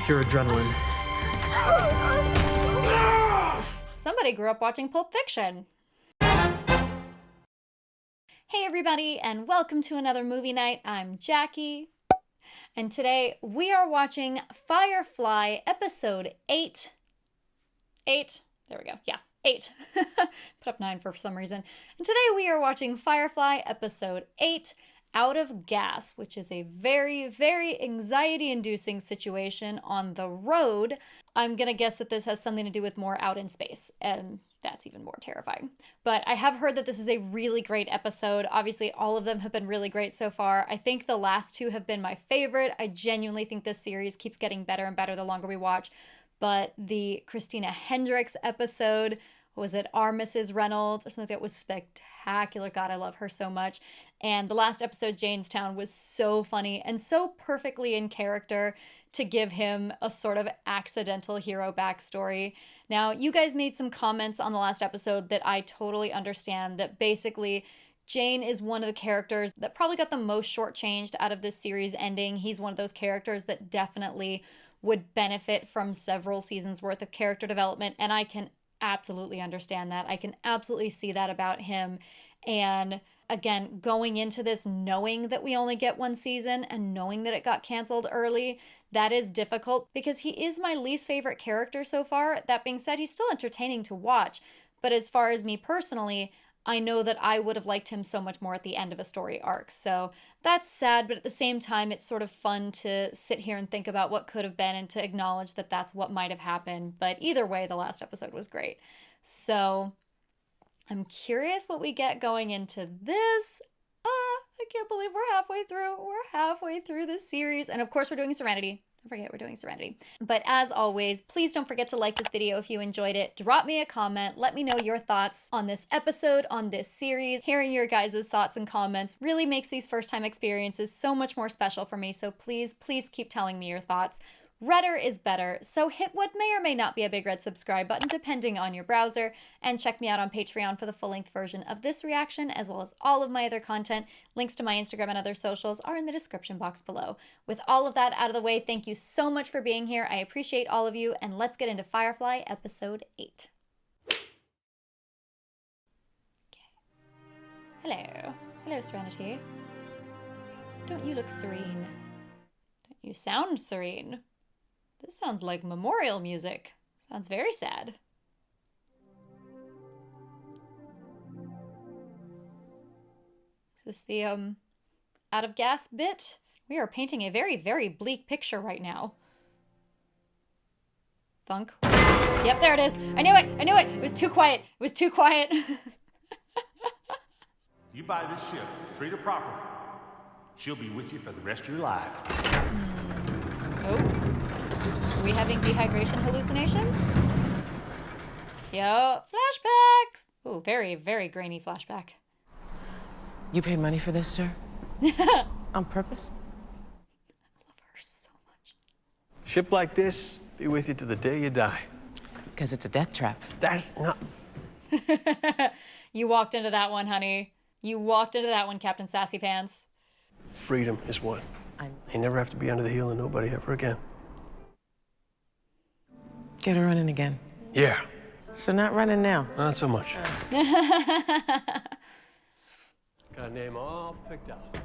Pure adrenaline. Somebody grew up watching Pulp Fiction. Hey everybody, and welcome to another movie night. I'm Jacqui, and today we are watching Firefly episode 8. 8. There we go. Yeah, 8. Put up 9 for some reason. And today we are watching Firefly episode 8, Out of Gas, which is a very, very anxiety-inducing situation on the road. I'm gonna guess that this has something to do with more out in space, and that's even more terrifying. But I have heard that this is a really great episode. Obviously, all of them have been really great so far. I think the last 2 have been my favorite. I genuinely think this series keeps getting better and better the longer we watch. But the Christina Hendricks episode, was it Our Mrs. Reynolds or something like that, was spectacular. God, I love her so much. And the last episode, Janestown, was so funny and so perfectly in character to give him a sort of accidental hero backstory. Now, you guys made some comments on the last episode that I totally understand, that basically Jayne is one of the characters that probably got the most shortchanged out of this series ending. He's one of those characters that definitely would benefit from several seasons worth of character development, and I can absolutely understand that. I can absolutely see that about him. And again, going into this knowing that we only get 1 season and knowing that it got canceled early, that is difficult because he is my least favorite character so far. That being said, he's still entertaining to watch. But as far as me personally, I know that I would have liked him so much more at the end of a story arc. So that's sad, but at the same time, it's sort of fun to sit here and think about what could have been and to acknowledge that that's what might have happened. But either way, the last episode was great. So I'm curious what we get going into this. I can't believe we're halfway through. We're halfway through this series. And of course, we're doing Serenity. Don't forget, we're doing Serenity. But as always, please don't forget to like this video if you enjoyed it. Drop me a comment. Let me know your thoughts on this episode, on this series. Hearing your guys' thoughts and comments really makes these first-time experiences so much more special for me. So please, please keep telling me your thoughts. Redder is better, so hit what may or may not be a big red subscribe button depending on your browser, and check me out on Patreon for the full-length version of this reaction as well as all of my other content. Links to my Instagram and other socials are in the description box below. With all of that out of the way, thank you so much for being here. I appreciate all of you, and let's get into Firefly episode 8. Okay. Hello. Hello, Serenity. Don't you look serene? Don't you sound serene? This sounds like memorial music. Sounds very sad. Is this the, out of gas bit? We are painting a very, very bleak picture right now. Thunk. Yep, there it is. I knew it! I knew it! It was too quiet. It was too quiet. You buy this ship, treat her proper. She'll be with you for the rest of your life. Oh. Are we having dehydration hallucinations? Yo, flashbacks! Ooh, very, very grainy flashback. You paid money for this, sir? On purpose? I love her so much. Ship like this, be with you to the day you die. Because it's a death trap. That's not... You walked into that one, honey. You walked into that one, Captain Sassy Pants. Freedom is what? You never have to be under the heel of nobody ever again. Get her running again. Yeah. So not running now. Not so much. Got a name all picked out.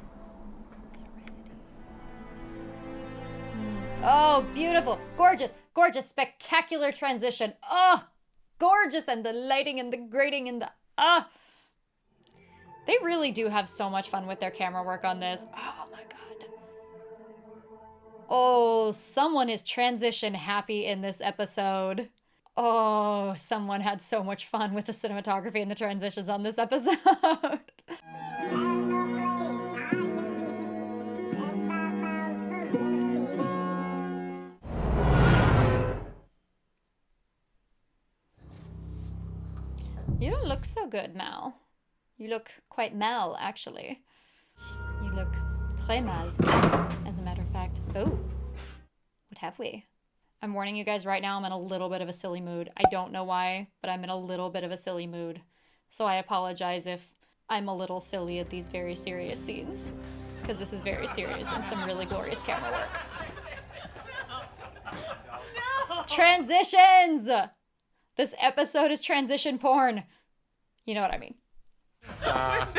Oh, beautiful. Gorgeous. Gorgeous. Spectacular transition. Oh, gorgeous. And the lighting and the grading and the... They really do have so much fun with their camera work on this. Oh, my God. Oh, someone is transition happy in this episode. Oh, someone had so much fun with the cinematography and the transitions on this episode. You don't look so good, Mal. You look quite mal, actually. You look très mal, as a matter of fact. Oh, what have we? I'm warning you guys right now, I'm in a little bit of a silly mood. I don't know why, but I'm in a little bit of a silly mood. So I apologize if I'm a little silly at these very serious scenes, because this is very serious and some really glorious camera work. Transitions! This episode is transition porn. You know what I mean.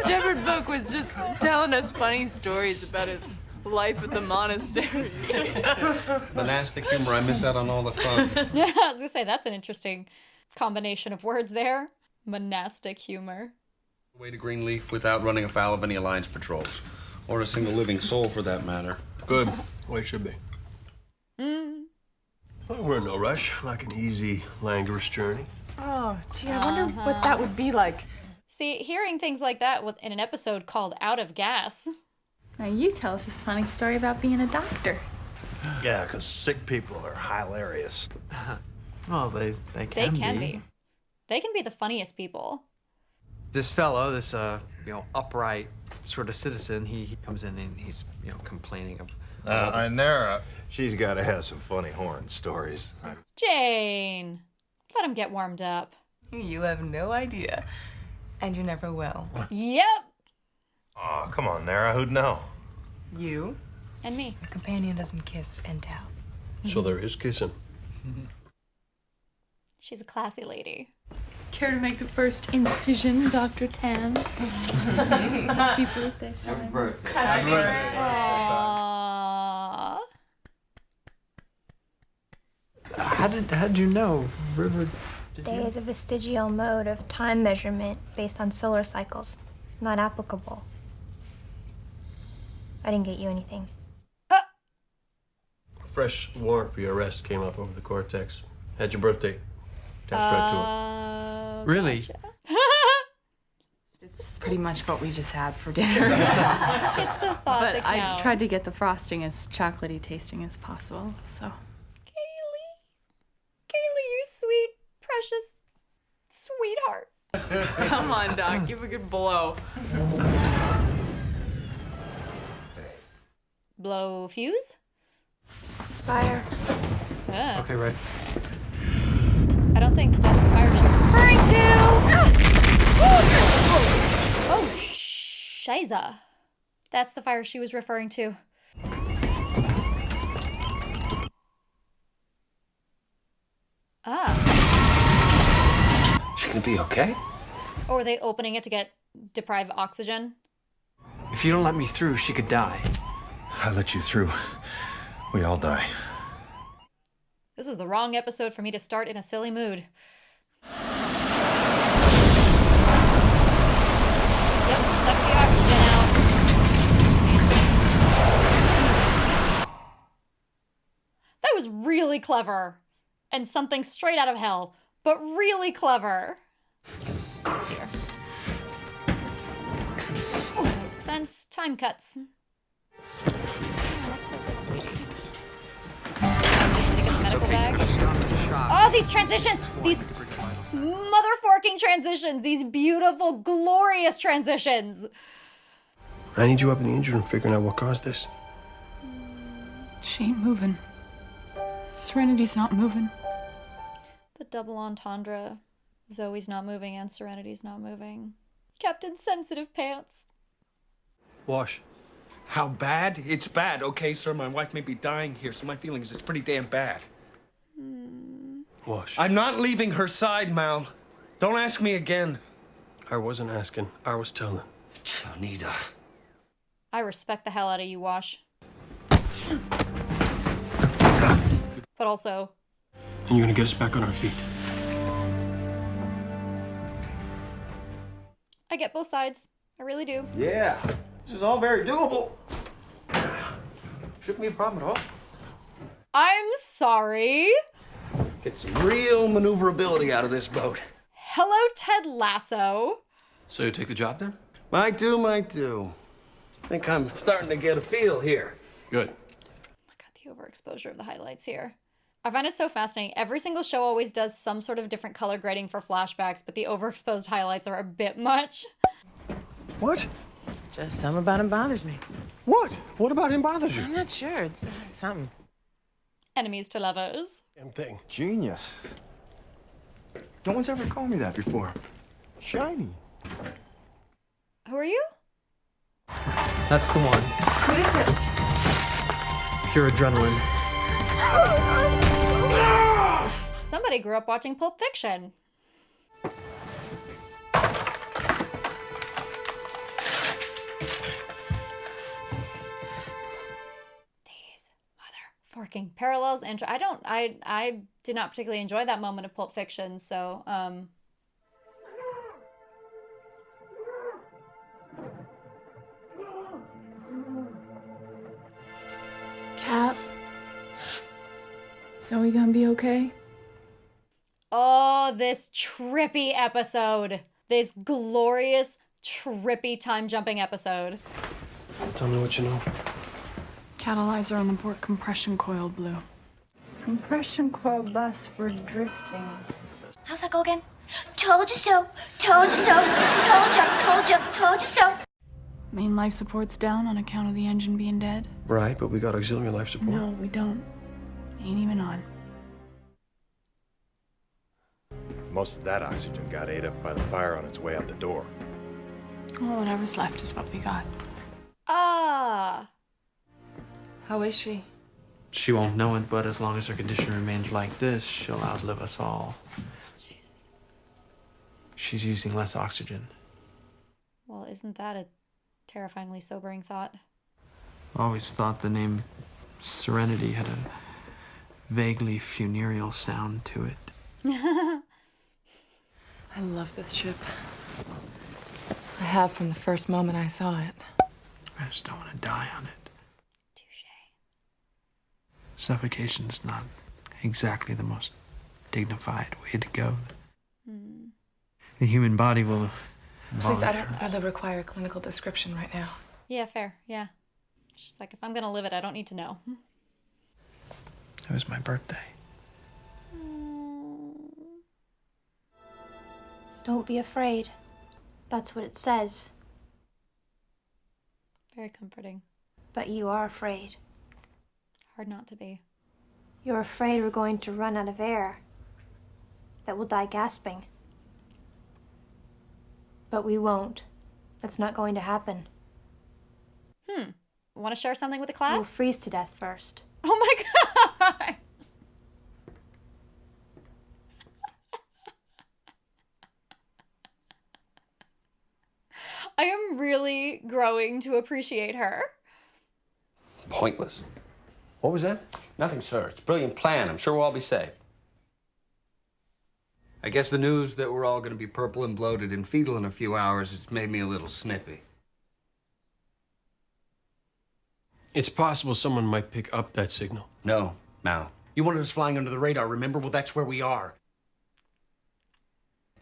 Shepherd Book was just telling us funny stories about his life at the monastery. Monastic humor, I miss out on all the fun. Yeah, I was gonna say, that's an interesting combination of words there. Monastic humor. Way to Greenleaf without running afoul of any Alliance patrols. Or a single living soul, for that matter. Good. The way it should be. Well, we're in no rush. Like an easy, languorous journey. Oh, gee, I wonder what that would be like. See, hearing things like that in an episode called Out of Gas. Now you tell us a funny story about being a doctor. Yeah, because sick people are hilarious. Well, they can be. They can be the funniest people. This fellow, this upright sort of citizen, he comes in and he's complaining of. Inara, she's got to have some funny horn stories. Jayne, let him get warmed up. You have no idea. And you never will. Yep. Oh, come on, Nara, who'd know? You? And me. A companion doesn't kiss and tell. So there is kissing. She's a classy lady. Care to make the first incision, Dr. Tan? Happy birthday, son. Happy birthday. Aww. How did you know, River? Day is a vestigial mode of time measurement based on solar cycles. It's not applicable. I didn't get you anything. Fresh warrant for your arrest came up over the cortex. Had your birthday attached right to it. Really? Gotcha. It's pretty much what we just had for dinner. It's the thought But that I counts. tried to get the frosting as chocolatey tasting as possible, so. Kaylee, you sweet, precious sweetheart. Come on, Doc, give a good blow. Blow fuse? Fire. Ah. Okay, right. I don't think that's the fire she was referring to. Oh, shiza. That's the fire she was referring to. Ah. She gonna be okay? Or were they opening it to get deprived oxygen? If you don't let me through, she could die. I let you through. We all die. This was the wrong episode for me to start in a silly mood. Yep, suck the oxygen out. That was really clever. And something straight out of hell, but really clever. Oh dear. No sense. Time cuts. Oh, looks so good, sweetie. Mission to get the medical bag. Oh, these transitions! These motherforking transitions! These beautiful, glorious transitions! I need you up in the engine room figuring out what caused this. She ain't moving. Serenity's not moving. The double entendre. Zoe's not moving and Serenity's not moving. Captain Sensitive Pants. Wash. How bad? It's bad, okay, sir? My wife may be dying here, so my feelings is pretty damn bad. Wash. I'm not leaving her side, Mal. Don't ask me again. I wasn't asking. I was telling. Anita. I respect the hell out of you, Wash. But also, And you're gonna get us back on our feet. I get both sides. I really do. Yeah, this is all very doable. Shouldn't be a problem at all. I'm sorry. Get some real maneuverability out of this boat. Hello, Ted Lasso. So you take the job then? Might do, might do. Think I'm starting to get a feel here. Good. Oh my god, the overexposure of the highlights here. I find it so fascinating. Every single show always does some sort of different color grading for flashbacks, but the overexposed highlights are a bit much. What? Just something about him bothers me. What? What about him bothers you? I'm not sure. It's something. Enemies to lovers. Damn thing. Genius. No one's ever called me that before. Shiny. Who are you? That's the one. What is it? Pure adrenaline. Somebody grew up watching Pulp Fiction. These motherfucking parallels, and I did not particularly enjoy that moment of Pulp Fiction, so Cap. So we gonna be okay? oh, this trippy episode. This glorious, trippy time-jumping episode. Tell me what you know. Catalyzer on the port compression coil blew. Compression coil busts were drifting. How's that go again? Told you so. Told you so. Told you so. Main life support's down on account of the engine being dead. Right, but we got auxiliary life support. No, we don't. Ain't even on. Most of that oxygen got ate up by the fire on its way out the door. Well, whatever's left is what we got. Ah. How is she? She won't know it, but as long as her condition remains like this, she'll outlive us all. Jesus. She's using less oxygen. Well, isn't that a terrifyingly sobering thought? Always thought the name Serenity had a vaguely funereal sound to it. I love this ship. I have from the first moment I saw it. I just don't want to die on it. Touche. Suffocation's not exactly the most dignified way to go. The human body will Please, I don't really require a clinical description right now. Yeah, fair. Yeah. It's just like, if I'm gonna live it, I don't need to know. It was my birthday. Don't be afraid. That's what it says. Very comforting. But you are afraid. Hard not to be. You're afraid we're going to run out of air. That we'll die gasping. But we won't. That's not going to happen. Want to share something with the We'll class? freeze to death first. Oh my god! I am really growing to appreciate her. Pointless. What was that? Nothing, sir. It's a brilliant plan. I'm sure we'll all be safe. I guess the news that we're all going to be purple and bloated and fetal in a few hours has made me a little snippy. It's possible someone might pick up that signal. No, Mal. You wanted us flying under the radar, remember? Well, that's where we are.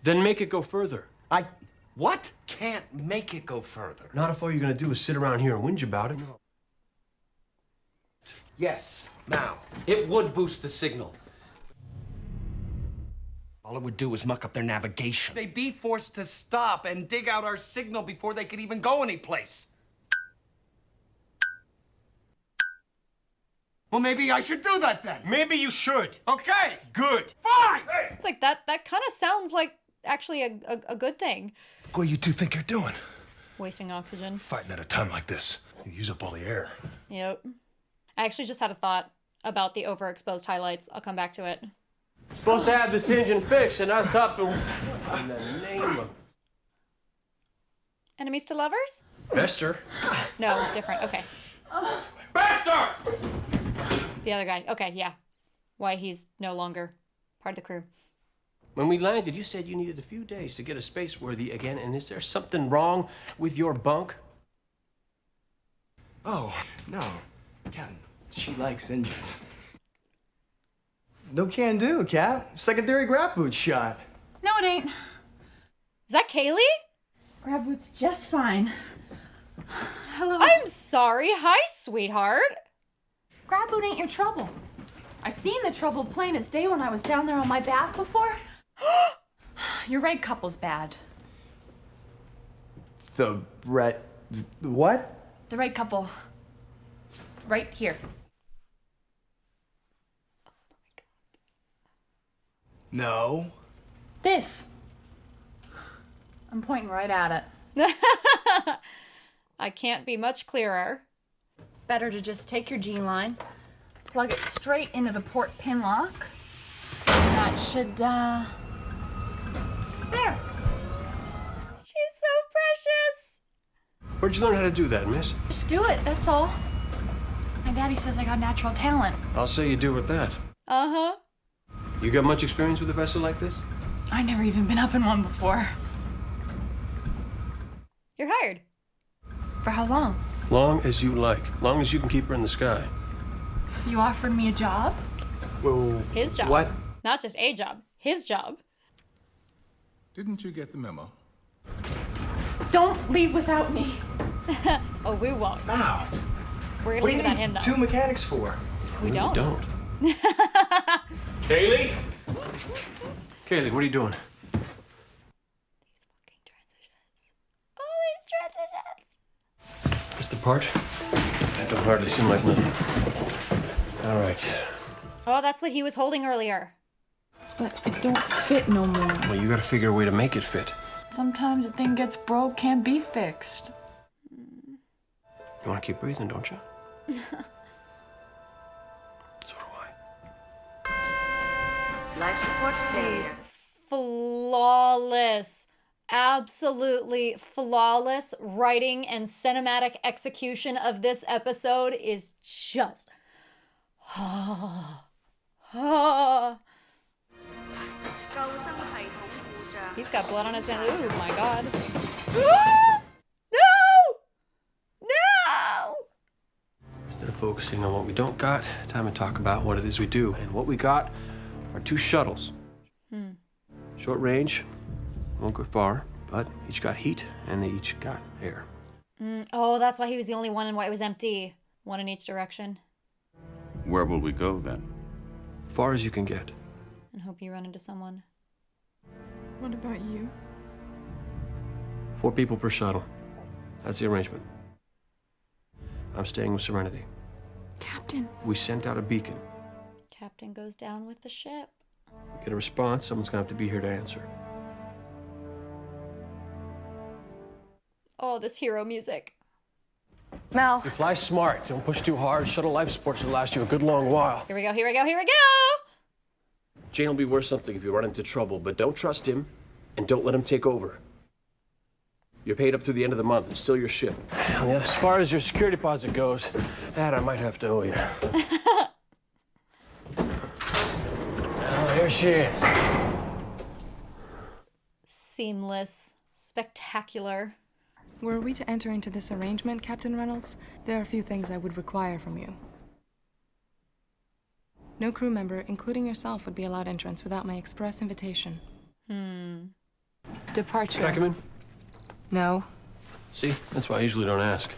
Then make it go further. What? Can't make it go further. Not if all you're gonna do is sit around here and whinge about it. Yes, Mal. It would boost the signal. All it would do is muck up their navigation. They'd be forced to stop and dig out our signal before they could even go anyplace. Well, maybe I should do that then. Maybe you should. Okay. Good. Fine. It's like that kind of sounds like actually a good thing. What do you two think you're doing? Wasting oxygen. Fighting at a time like this. You use up all the air. Yep. I actually just had a thought about the overexposed highlights. I'll come back to it. Supposed to have this engine fixed and us up and... In the name of... Enemies to lovers? Bester. No, different. Okay. Bester! The other guy. Okay, yeah. Why he's no longer part of the crew. When we landed, you said you needed a few days to get a space-worthy again, and is there something wrong with your bunk? Oh, no. Captain, she likes engines. No can do, Cap. Secondary grab boot shot. No, it ain't. Is that Kaylee? Grab boot's just fine. Hello. I'm sorry. Hi, sweetheart. Grab boot ain't your trouble. I seen the trouble plain as day when I was down there on my back before. Your right couple's bad. The what? The right couple. Right here. No. This. I'm pointing right at it. I can't be much clearer. Better to just take your G line, plug it straight into the port pin lock, That should, there. She's so precious. Where'd you learn how to do that, miss? Just do it, that's all. My daddy says I got natural talent. I'll say you do with that. Uh-huh. You got much experience with a vessel like this? I never even been up in one before. You're hired. For how long? Long as you like. Long as you can keep her in the sky. You offered me a job? Whoa. His job. What? Not just a job. His job. Didn't you get the memo? Don't leave without me. Oh, we won't. Wow. We're gonna What do leave you it on need him, though. 2 mechanics for? We don't. Don't. Kaylee? Kaylee, what are you doing? All these transitions. This the part? That don't hardly seem like nothing. All right. Oh, that's what he was holding earlier. But it don't fit no more. Well, you gotta figure a way to make it fit. Sometimes a thing gets broke, can't be fixed. You wanna keep breathing, don't you? Life support failure. Flawless. Absolutely flawless writing and cinematic execution of this episode is just... He's got blood on his hand. Oh my god. No! No! Instead of focusing on what we don't got, time to talk about what it is we do. And what we got are 2 shuttles. Short range, won't go far, but each got heat and they each got air. Oh, that's why he was the only one and why it was empty. One in each direction. Where will we go then? Far as you can get. And hope you run into someone. What about you? 4 people per shuttle. That's the arrangement. I'm staying with Serenity. Captain. We sent out a beacon. Captain goes down with the ship. We get a response, someone's gonna have to be here to answer. Oh, this hero music. Mel. You fly smart, don't push too hard. Shuttle life support should last you a good long while. Here we go, here we go, here we go! Jayne will be worth something if you run into trouble, but don't trust him and don't let him take over. You're paid up through the end of the month. It's still your ship. As far as your security deposit goes, that I might have to owe you. Well, here she is. Seamless. Spectacular. Were we to enter into this arrangement, Captain Reynolds, there are a few things I would require from you. No crew member, including yourself, would be allowed entrance without my express invitation. Departure. Can I come in? No. See, that's why I usually don't ask.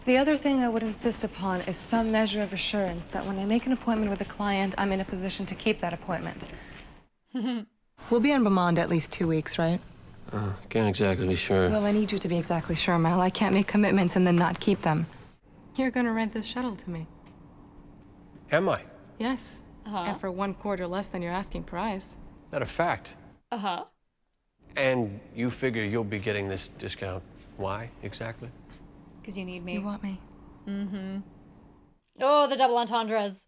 The other thing I would insist upon is some measure of assurance that when I make an appointment with a client, I'm in a position to keep that appointment. We'll be in Beaumont at least 2 weeks, right? Can't exactly be sure. Well, I need you to be exactly sure, Mel. I can't make commitments and then not keep them. You're gonna rent this shuttle to me. Am I? Yes. And for 1/4 less than your asking price. Is that a fact? Uh-huh. And you figure you'll be getting this discount. Why, exactly? Because you need me. You want me? Mm-hmm. Oh, the double entendres.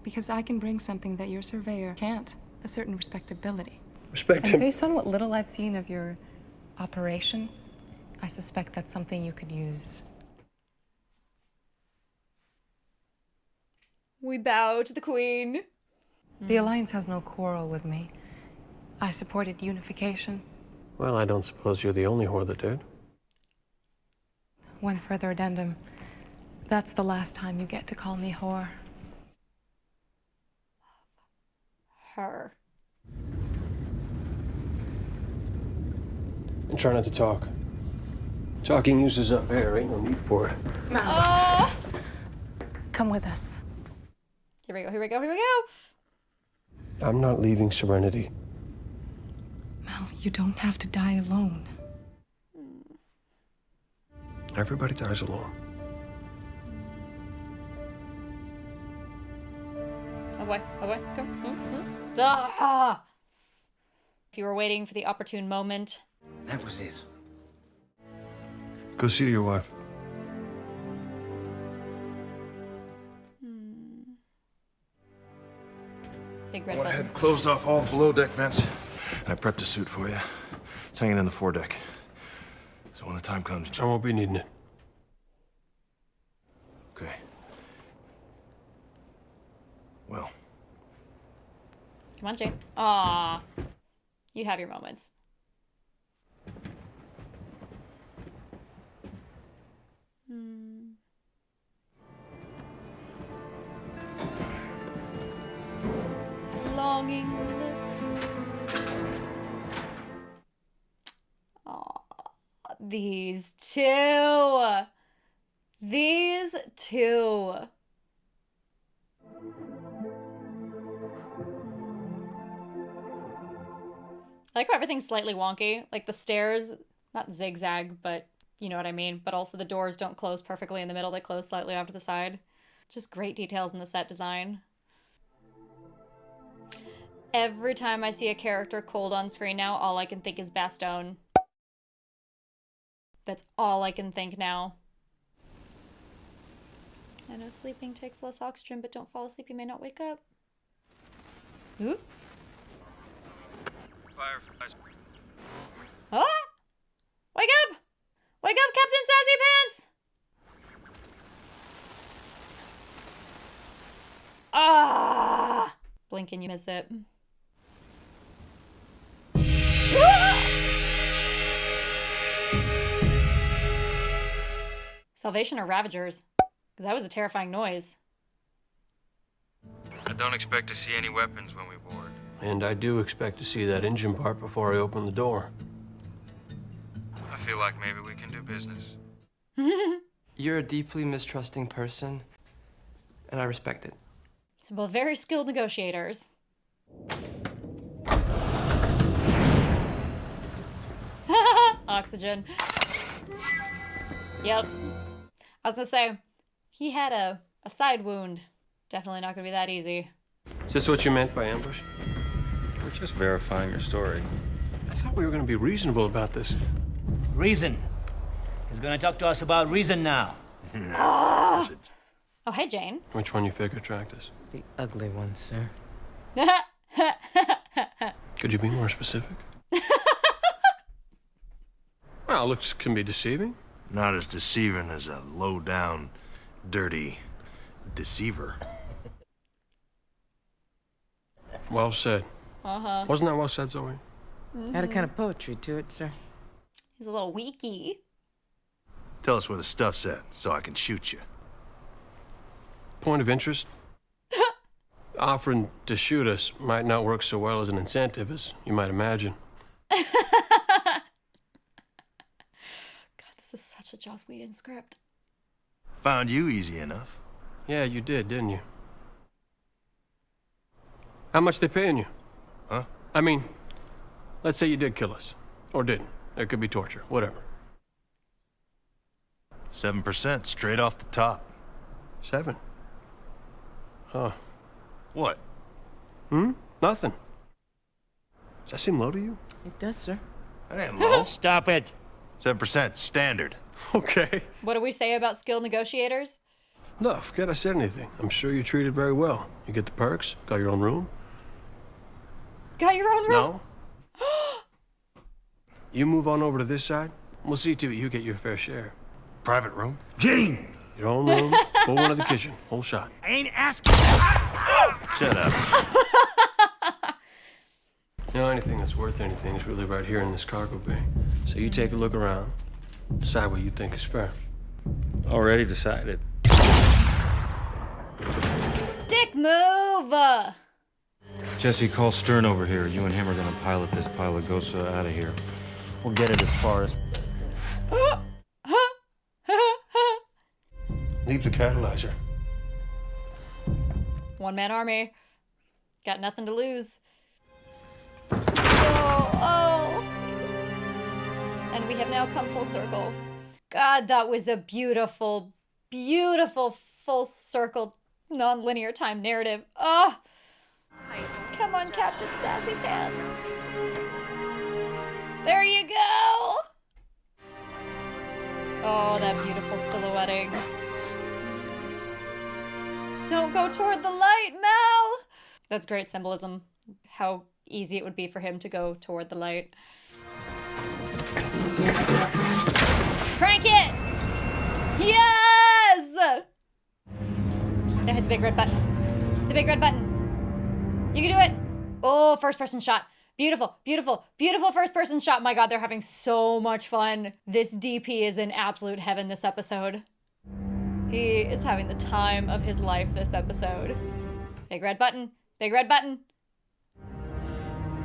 Because I can bring something that your surveyor can't. A certain respectability. Respect And him. based on what little I've seen of your operation, I suspect that's something you could use. We bow to the queen. The Alliance has no quarrel with me. I supported unification. Well, I don't suppose you're the only whore that did. One further addendum. That's the last time you get to call me whore. Her. And try not to talk. Talking uses up air. Ain't no need for it. Oh! Come with us. Here we go, here we go, here we go. I'm not leaving Serenity. Mel, you don't have to die alone. Everybody dies alone. Oh boy, come. Ah! If you were waiting for the opportune moment. That was it. Go see to your wife. Big red I went button. ahead and closed off all the below deck vents. And I prepped a suit for you. It's hanging in the foredeck. So when the time comes, I won't be needing it. Okay. Well. Come on, Jayne. Aw. You have your moments. Longing looks. Aw. These two. These two. I like how everything's slightly wonky. Like the stairs, not zigzag, but you know what I mean. But also the doors don't close perfectly in the middle. They close slightly off to the side. Just great details in the set design. Every time I see a character cold on screen now, all I can think is Bastogne. That's all I can think now. I know sleeping takes less oxygen, but don't fall asleep. You may not wake up. Ooh. Fireflies. Ah! Wake up! Wake up, Captain Sassy Pants! Ah! Blink and you miss it. Ah! Salvation or Ravagers? Because that was a terrifying noise. I don't expect to see any weapons when we board. And I do expect to see that engine part before I open the door. I feel like maybe we can do business. You're a deeply mistrusting person, and I respect it. So both very skilled negotiators. Oxygen. Yep. I was gonna say, he had a side wound. Definitely not gonna be that easy. Is this what you meant by ambush? We're just verifying your story. I thought we were going to be reasonable about this. Reason. He's gonna talk to us about reason now. Ah! Oh, hey, Jayne. Which one you figure attract us? The ugly one, sir. Could you be more specific? Well, looks can be deceiving. Not as deceiving as a low-down, dirty deceiver. Well said. Uh-huh. Wasn't that well said, Zoe? Had a kind of poetry to it, sir. He's a little weaky. Tell us where the stuff's at, so I can shoot you. Point of interest? Offering to shoot us might not work so well as an incentive as you might imagine. God, this is such a Joss Whedon script. Found you easy enough. Yeah, you did, didn't you? How much they paying you? Huh? I mean, let's say you did kill us. Or didn't. There could be torture. Whatever. 7% straight off the top. 7? Huh. What? Nothing. Does that seem low to you? It does, sir. That ain't low. Stop it. 7% standard. Okay. What do we say about skilled negotiators? No, forget I said anything. I'm sure you're treated very well. You get the perks, got your own room. Got your own room? No. You move on over to this side. We'll see to it you get your fair share. Private room? Jayne! Your own room, full one of the kitchen, whole shot. I ain't asking. Shut up. You know, anything that's worth anything is really right here in this cargo bay. So you take a look around, decide what you think is fair. Already decided. Dick move! Jesse, call Stern over here. You and him are gonna pilot this pile of ghosts out of here. We'll get it as far as... Leave the catalyzer. One-man army. Got nothing to lose. Oh. And we have now come full circle. God, that was a beautiful, beautiful full circle non-linear time narrative. Oh! Come on, Captain Sassy Pants. There you go! Oh, that beautiful silhouetting. Don't go toward the light, Mal! That's great symbolism. How easy it would be for him to go toward the light. Crank it! Yes! I hit the big red button. The big red button. You can do it. Oh, first person shot. Beautiful, beautiful, beautiful first person shot. My God, they're having so much fun. This DP is in absolute heaven this episode. He is having the time of his life this episode. Big red button. Big red button.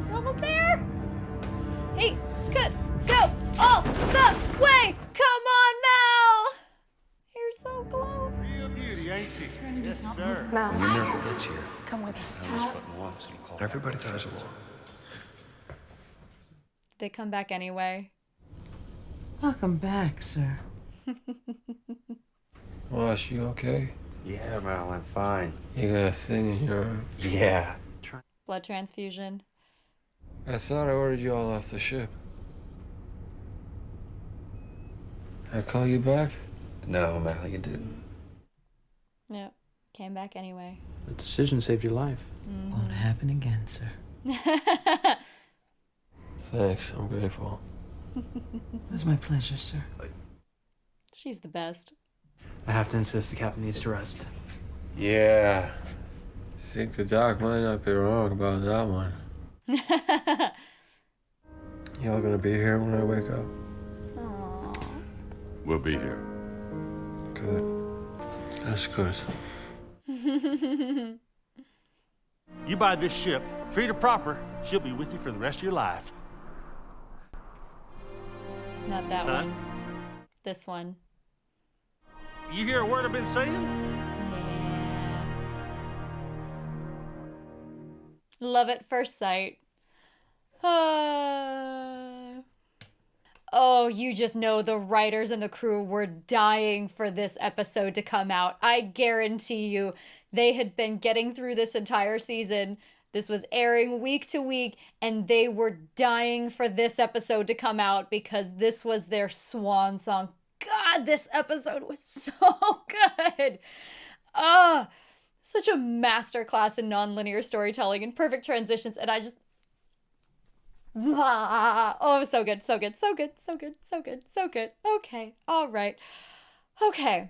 We're almost there. Hey, go all the way. Come on, Mal. You're so close. Real beauty, ain't she? Yes, sir. Mal. When the miracle gets here, Come with us. I was button once, it'll call. Everybody does it. They come back anyway. Welcome back, sir. Wash, you okay? Yeah, Mal, I'm fine. You got a thing in your arm? Yeah. Blood transfusion. I thought I ordered you all off the ship. I call you back? No, Mal, you didn't. Yep. Came back anyway. The decision saved your life. Won't happen again, sir. Thanks, I'm grateful. It was my pleasure, sir. She's the best. I have to insist the captain needs to rest. Yeah. I think the doc might not be wrong about that one. Y'all gonna be here when I wake up? Aww. We'll be here. Good. That's good. You buy this ship, treat her proper, she'll be with you for the rest of your life. Not that Son? one. This one. You hear a word I've been saying? Yeah. Love at first sight. Oh, you just know the writers and the crew were dying for this episode to come out. I guarantee you they had been getting through this entire season. This was airing week to week, and they were dying for this episode to come out because this was their swan song. God, this episode was so good. Such a masterclass in nonlinear storytelling and perfect transitions, and I just... Oh, so good, so good, so good, so good, so good, so good. Okay, all right. Okay.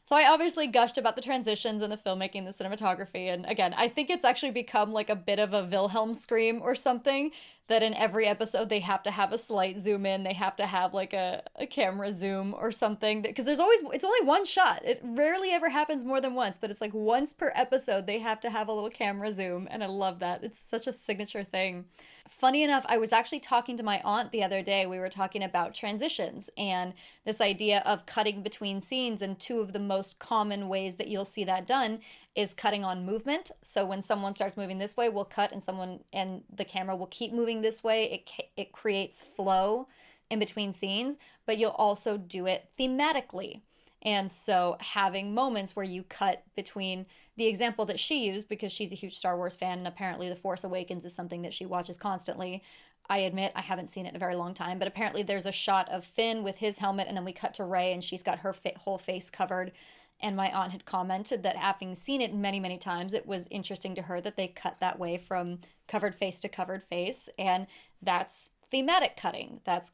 So I obviously gushed about the transitions and the filmmaking, the cinematography, and again, I think it's actually become like a bit of a Wilhelm scream or something, that in every episode they have to have a slight zoom in, they have to have like a camera zoom or something, because it's only one shot. It rarely ever happens more than once, but it's like once per episode they have to have a little camera zoom, and I love that. It's such a signature thing. Funny enough, I was actually talking to my aunt the other day. We were talking about transitions and this idea of cutting between scenes, and two of the most common ways that you'll see that done is cutting on movement. So when someone starts moving this way, we'll cut, and the camera will keep moving this way. It creates flow in between scenes, but you'll also do it thematically. And so having moments where you cut between the example that she used, because she's a huge Star Wars fan, and apparently The Force Awakens is something that she watches constantly. I admit I haven't seen it in a very long time, but apparently there's a shot of Finn with his helmet, and then we cut to Rey, and she's got her whole face covered. And my aunt had commented that having seen it many, many times, it was interesting to her that they cut that way from covered face to covered face. And that's thematic cutting. That's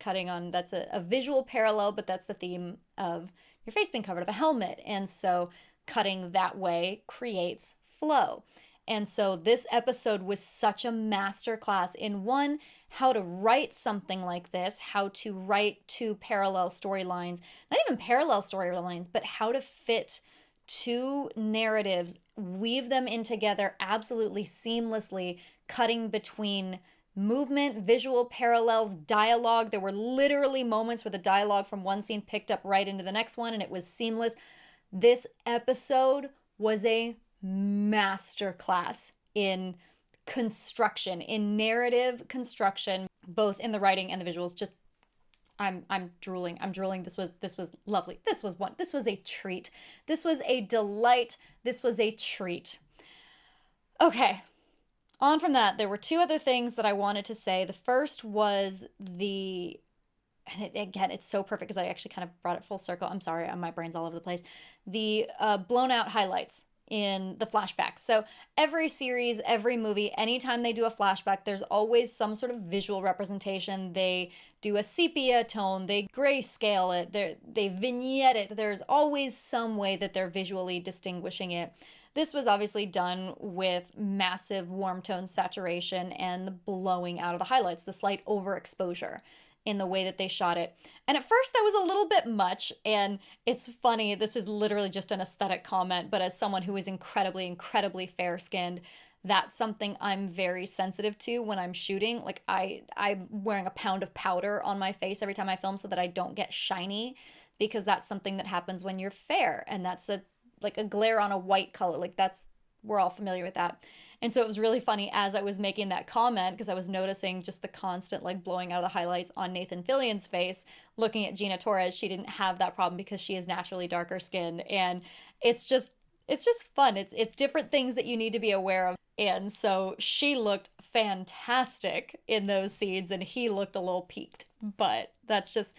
a visual parallel, but that's the theme of your face being covered, of a helmet. And so cutting that way creates flow. And so this episode was such a masterclass in, one, how to write something like this, how to write two parallel storylines, not even parallel storylines, but how to fit two narratives, weave them in together absolutely seamlessly, cutting between movement, visual parallels, dialogue. There were literally moments where the dialogue from one scene picked up right into the next one, and it was seamless. This episode was a masterclass in construction, in narrative construction, both in the writing and the visuals. Just I'm drooling. This was lovely. This was a treat. This was a delight. This was a treat. Okay. On from that, there were two other things that I wanted to say. The first was again, it's so perfect because I actually kind of brought it full circle. I'm sorry, my brain's all over the place. The blown out highlights in the flashbacks. So every series, every movie, anytime they do a flashback, there's always some sort of visual representation. They do a sepia tone, they grayscale it, they vignette it. There's always some way that they're visually distinguishing it. This was obviously done with massive warm tone saturation and the blowing out of the highlights, the slight overexposure in the way that they shot it. And at first that was a little bit much, and it's funny, this is literally just an aesthetic comment, but as someone who is incredibly, incredibly fair-skinned, that's something I'm very sensitive to when I'm shooting. Like I'm wearing a pound of powder on my face every time I film so that I don't get shiny, because that's something that happens when you're fair, and that's like a glare on a white color. Like we're all familiar with that. And so it was really funny as I was making that comment, because I was noticing just the constant like blowing out of the highlights on Nathan Fillion's face. Looking at Gina Torres, she didn't have that problem because she is naturally darker skinned. And it's just fun. It's different things that you need to be aware of. And so she looked fantastic in those scenes and he looked a little peaked. But that's just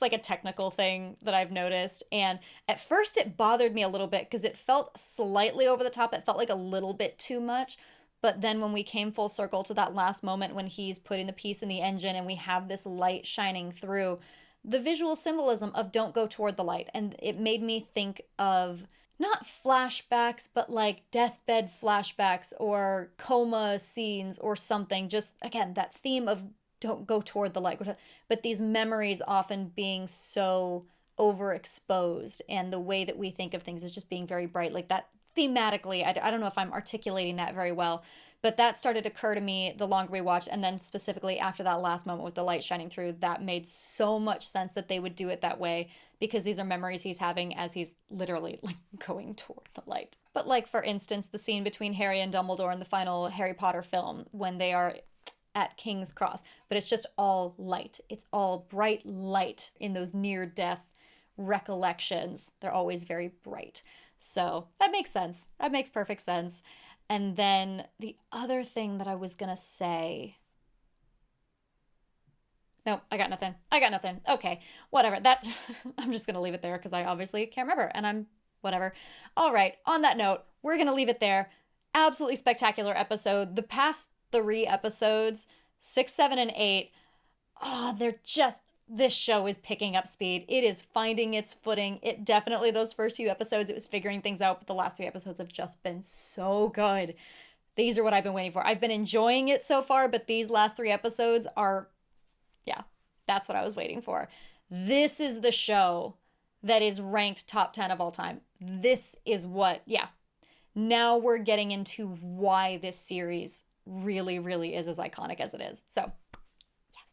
like a technical thing that I've noticed. And at first it bothered me a little bit because it felt slightly over the top. It felt like a little bit too much. But then when we came full circle to that last moment when he's putting the piece in the engine and we have this light shining through, the visual symbolism of don't go toward the light. And it made me think of not flashbacks, but like deathbed flashbacks or coma scenes or something. Just, again, that theme of don't go toward the light. But these memories often being so overexposed, and the way that we think of things is just being very bright. Like that thematically, I don't know if I'm articulating that very well, but that started to occur to me the longer we watched. And then specifically after that last moment with the light shining through, that made so much sense that they would do it that way, because these are memories he's having as he's literally like going toward the light. But like, for instance, the scene between Harry and Dumbledore in the final Harry Potter film when they are at King's Cross, but it's just all light. It's all bright light in those near-death recollections. They're always very bright. So that makes sense. That makes perfect sense. And then the other thing that I was gonna say... No, I got nothing. Okay, whatever. I'm just gonna leave it there because I obviously can't remember, and I'm whatever. All right, on that note, we're gonna leave it there. Absolutely spectacular episode. The past 3 episodes, 6, 7, and 8, this show is picking up speed. It is finding its footing. It definitely, those first few episodes, it was figuring things out, but the last 3 episodes have just been so good. These are what I've been waiting for. I've been enjoying it so far, but these last 3 episodes are, yeah, that's what I was waiting for. This is the show that is ranked top 10 of all time. This is what, yeah. Now we're getting into why this series really, really is as iconic as it is. So, yes.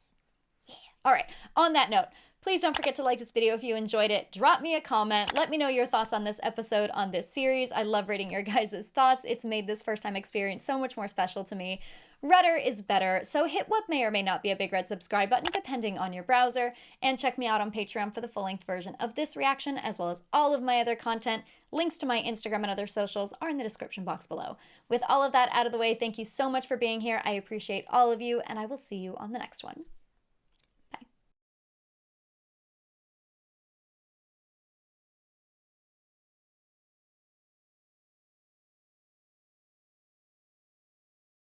Yeah. All right. On that note, please don't forget to like this video if you enjoyed it. Drop me a comment. Let me know your thoughts on this episode, on this series. I love reading your guys' thoughts. It's made this first time experience so much more special to me. Redder is better, so hit what may or may not be a big red subscribe button depending on your browser, and check me out on Patreon for the full-length version of this reaction, as well as all of my other content. Links to my Instagram and other socials are in the description box below. With all of that out of the way, thank you so much for being here. I appreciate all of you, and I will see you on the next one.